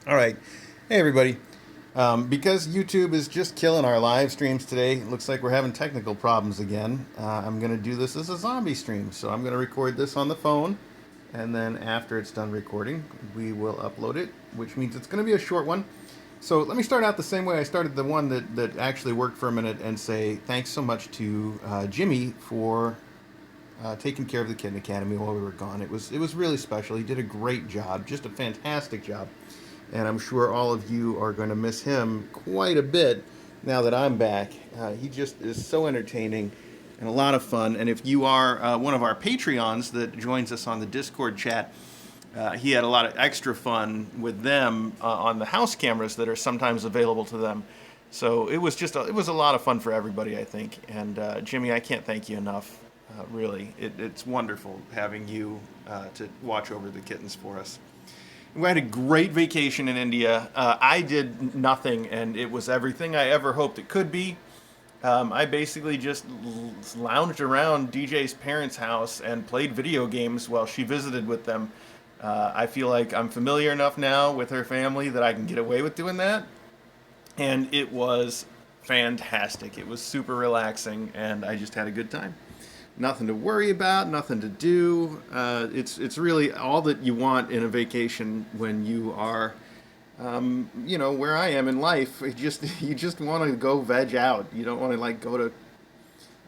All right. Hey, everybody. Because YouTube is just killing our live streams today, it looks like we're having technical problems again. I'm going to do this as a zombie stream. So I'm going to record this on the phone. And then after it's done recording, we will upload it, which means it's going to be a short one. So let me start out the same way I started the one that actually worked for a minute and say thanks so much to Jimmy for taking care of the Kitten Academy while we were gone. It was really special. He did a great job, just a fantastic job. And I'm sure all of you are going to miss him quite a bit now that I'm back. He just is so entertaining and a lot of fun. And if you are one of our Patreons that joins us on the Discord chat, he had a lot of extra fun with them on the house cameras that are sometimes available to them. So it was it was a lot of fun for everybody, I think. And Jimmy, I can't thank you enough. Really, it's wonderful having you to watch over the kittens for us. We had a great vacation in India. I did nothing, and it was everything I ever hoped it could be. I basically just lounged around DJ's parents' house and played video games while she visited with them. I feel like I'm familiar enough now with her family that I can get away with doing that. And it was fantastic. It was super relaxing, and I just had a good time. Nothing to worry about, nothing to do. It's really all that you want in a vacation when you are, where I am in life. You just want to go veg out. You don't want to like go to,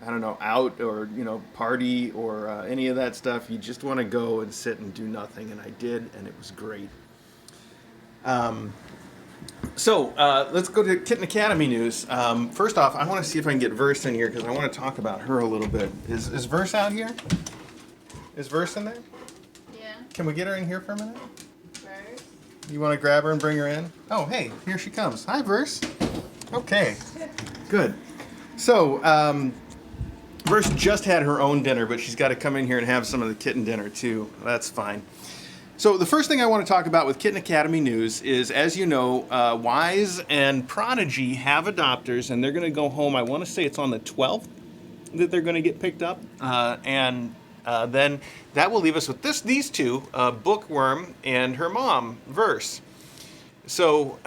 I don't know, out or party or any of that stuff. You just want to go and sit and do nothing, and I did, and it was great. So let's go to Kitten Academy news. First off, I want to see if I can get Verse in here because I want to talk about her a little bit. Is Verse out here? Is Verse in there? Yeah. Can we get her in here for a minute? Verse. You want to grab her and bring her in? Oh, hey, here she comes. Hi, Verse. Okay, good. So, Verse just had her own dinner, but she's got to come in here and have some of the kitten dinner too. That's fine. So the first thing I want to talk about with Kitten Academy news is, as you know, Wise and Prodigy have adopters, and they're going to go home. I want to say it's on the 12th that they're going to get picked up, and then that will leave us with these two, Bookworm and her mom, Verse. So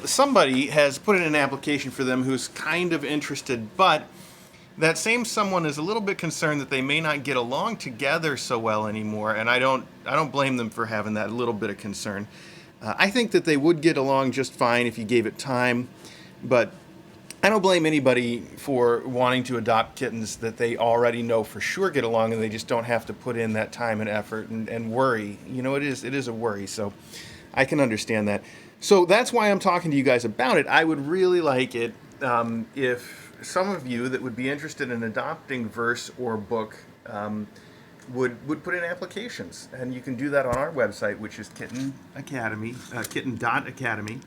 somebody has put in an application for them who's kind of interested, but that same someone is a little bit concerned that they may not get along together so well anymore, and I don't blame them for having that little bit of concern. I think that they would get along just fine if you gave it time, but I don't blame anybody for wanting to adopt kittens that they already know for sure get along, and they just don't have to put in that time and effort and worry. It is a worry, so I can understand that. So that's why I'm talking to you guys about it. I would really like it if some of you that would be interested in adopting Verse or Book would put in applications, and you can do that on our website, which is Kitten Academy, Kitten.Academy.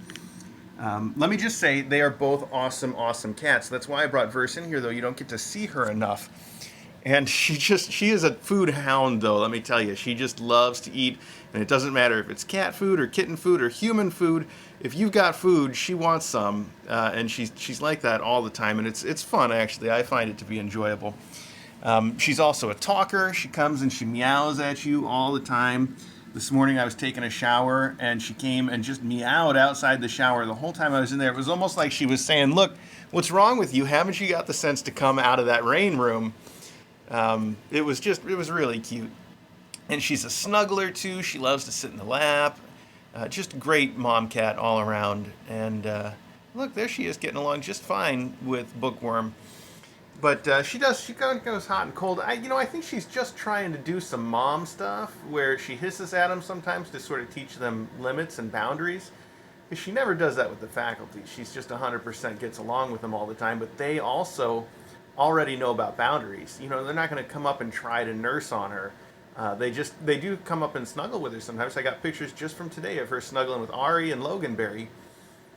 Let me just say they are both awesome cats. That's why I brought Verse in here, though. You don't get to see her enough. And she is a food hound, though, let me tell you. She just loves to eat, and it doesn't matter if it's cat food or kitten food or human food. If you've got food, she wants some, and she's like that all the time, and it's fun, actually. I find it to be enjoyable. She's also a talker. She comes and she meows at you all the time. This morning I was taking a shower, and she came and just meowed outside the shower the whole time I was in there. It was almost like she was saying, look, what's wrong with you? Haven't you got the sense to come out of that rain room? It was really cute. And she's a snuggler too. She loves to sit in the lap. Just a great mom cat all around. And look, there she is getting along just fine with Bookworm. But she kind of goes hot and cold. I think she's just trying to do some mom stuff where she hisses at them sometimes to sort of teach them limits and boundaries. Because she never does that with the faculty. She's just 100% gets along with them all the time. But they also already know about boundaries. They're not going to come up and try to nurse on her. They do come up and snuggle with her sometimes. I got pictures just from today of her snuggling with Ari and Loganberry,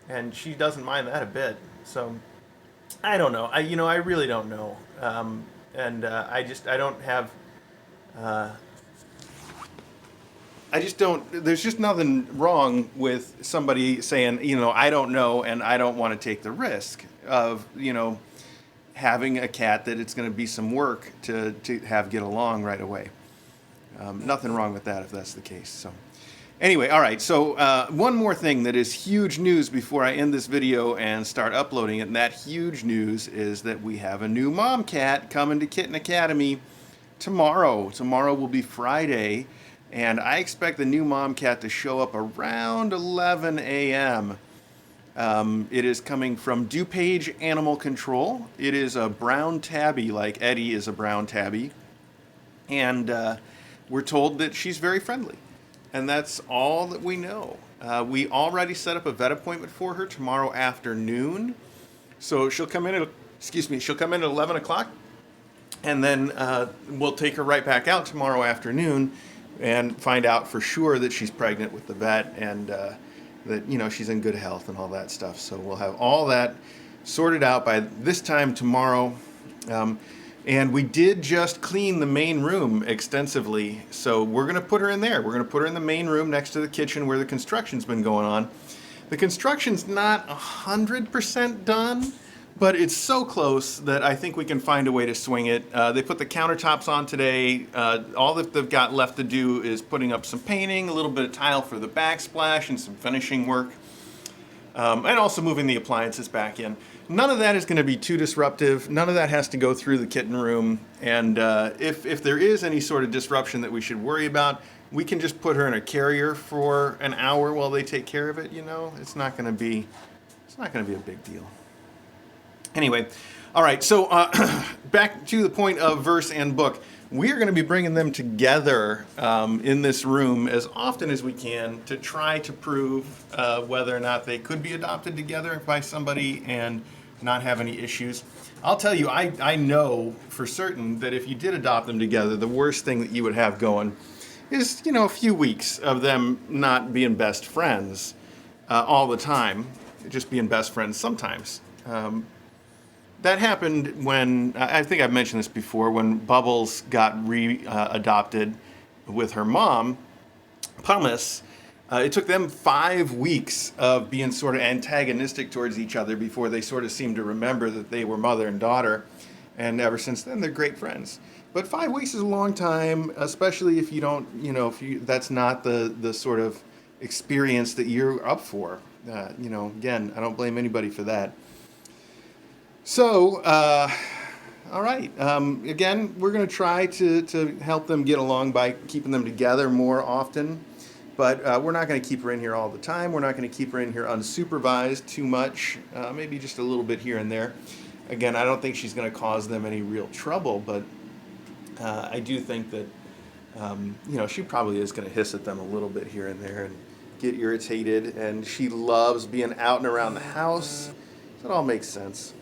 and she doesn't mind that a bit. So I don't know. I really don't know. I don't have. I just don't. There's just nothing wrong with somebody saying, I don't know, and I don't want to take the risk of, having a cat that it's going to be some work to have get along right away. Nothing wrong with that if that's the case. So Anyway, all right, so one more thing that is huge news before I end this video and start uploading it, and that huge news is that we have a new mom cat coming to Kitten Academy tomorrow. Tomorrow will be Friday, and I expect the new mom cat to show up around 11 a.m. It is coming from DuPage Animal Control. It is a brown tabby, like Eddie is a brown tabby, and we're told that she's very friendly. And that's all that we know. We already set up a vet appointment for her tomorrow afternoon. So she'll come in at, she'll come in at 11 o'clock. And then we'll take her right back out tomorrow afternoon and find out for sure that she's pregnant with the vet and that, you know, she's in good health and all that stuff. So we'll have all that sorted out by this time tomorrow. And we did just clean the main room extensively, so we're going to put her in there. We're going to put her in the main room next to the kitchen where the construction's been going on. The construction's not 100% done, but it's so close that I think we can find a way to swing it. They put the countertops on today. All that they've got left to do is putting up some painting, a little bit of tile for the backsplash, and some finishing work. And also moving the appliances back in. None of that is going to be too disruptive. None of that has to go through the kitten room. And if there is any sort of disruption that we should worry about, we can just put her in a carrier for an hour while they take care of it. You know, it's not going to be a big deal. Anyway, all right. So back to the point of verse and book. We are going to be bringing them together in this room as often as we can to try to prove whether or not they could be adopted together by somebody and not have any issues. I'll tell you, I know for certain that if you did adopt them together, the worst thing that you would have going is, you know, a few weeks of them not being best friends all the time, just being best friends sometimes. That happened when, I think I've mentioned this before, when Bubbles got adopted with her mom, Pumice. It took them 5 weeks of being sort of antagonistic towards each other before they sort of seemed to remember that they were mother and daughter. And ever since then, they're great friends. But 5 weeks is a long time, especially if you don't, you know, that's not the sort of experience that you're up for. You know, again, I don't blame anybody for that. So, all right. Again, we're going to try to help them get along by keeping them together more often. But we're not going to keep her in here all the time. We're not going to keep her in here unsupervised too much. Maybe just a little bit here and there. Again, I don't think she's going to cause them any real trouble. But I do think that, you know, she probably is going to hiss at them a little bit here and there and get irritated. And she loves being out and around the house. So it all makes sense.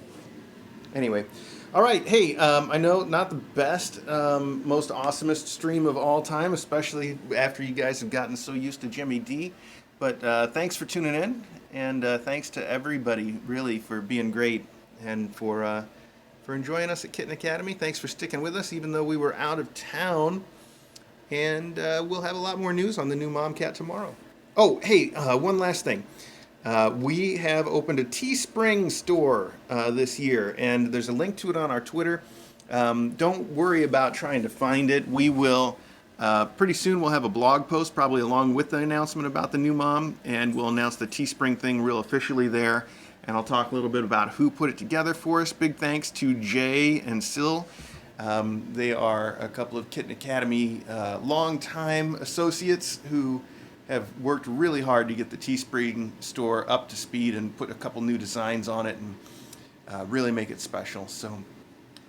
Anyway, all right. Hey, I know not the best, most awesomest stream of all time, especially after you guys have gotten so used to Jimmy D. But thanks for tuning in, and thanks to everybody, really, for being great and for enjoying us at Kitten Academy. Thanks for sticking with us, even though we were out of town. And we'll have a lot more news on the new mom cat tomorrow. Oh, hey, one last thing. We have opened a Teespring store this year, and there's a link to it on our Twitter. Don't worry about trying to find it. We will, pretty soon we'll have a blog post, probably along with the announcement about the new mom, and we'll announce the Teespring thing real officially there. And I'll talk a little bit about who put it together for us. Big thanks to Jay and Sil. They are a couple of Kitten Academy longtime associates who have worked really hard to get the Teespring store up to speed and put a couple new designs on it and really make it special. So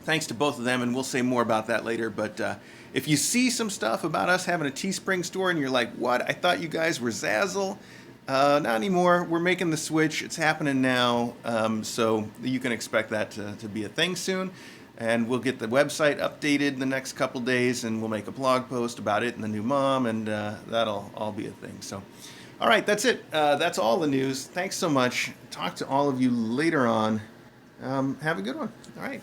thanks to both of them, and we'll say more about that later. But if you see some stuff about us having a Teespring store and you're like, what? I thought you guys were Zazzle. Not anymore. We're making the switch. It's happening now. So you can expect that to be a thing soon. And we'll get the website updated in the next couple days, and we'll make a blog post about it and the new mom, and that'll all be a thing. So, all right, that's it. That's all the news. Thanks so much. Talk to all of you later on. Have a good one. All right.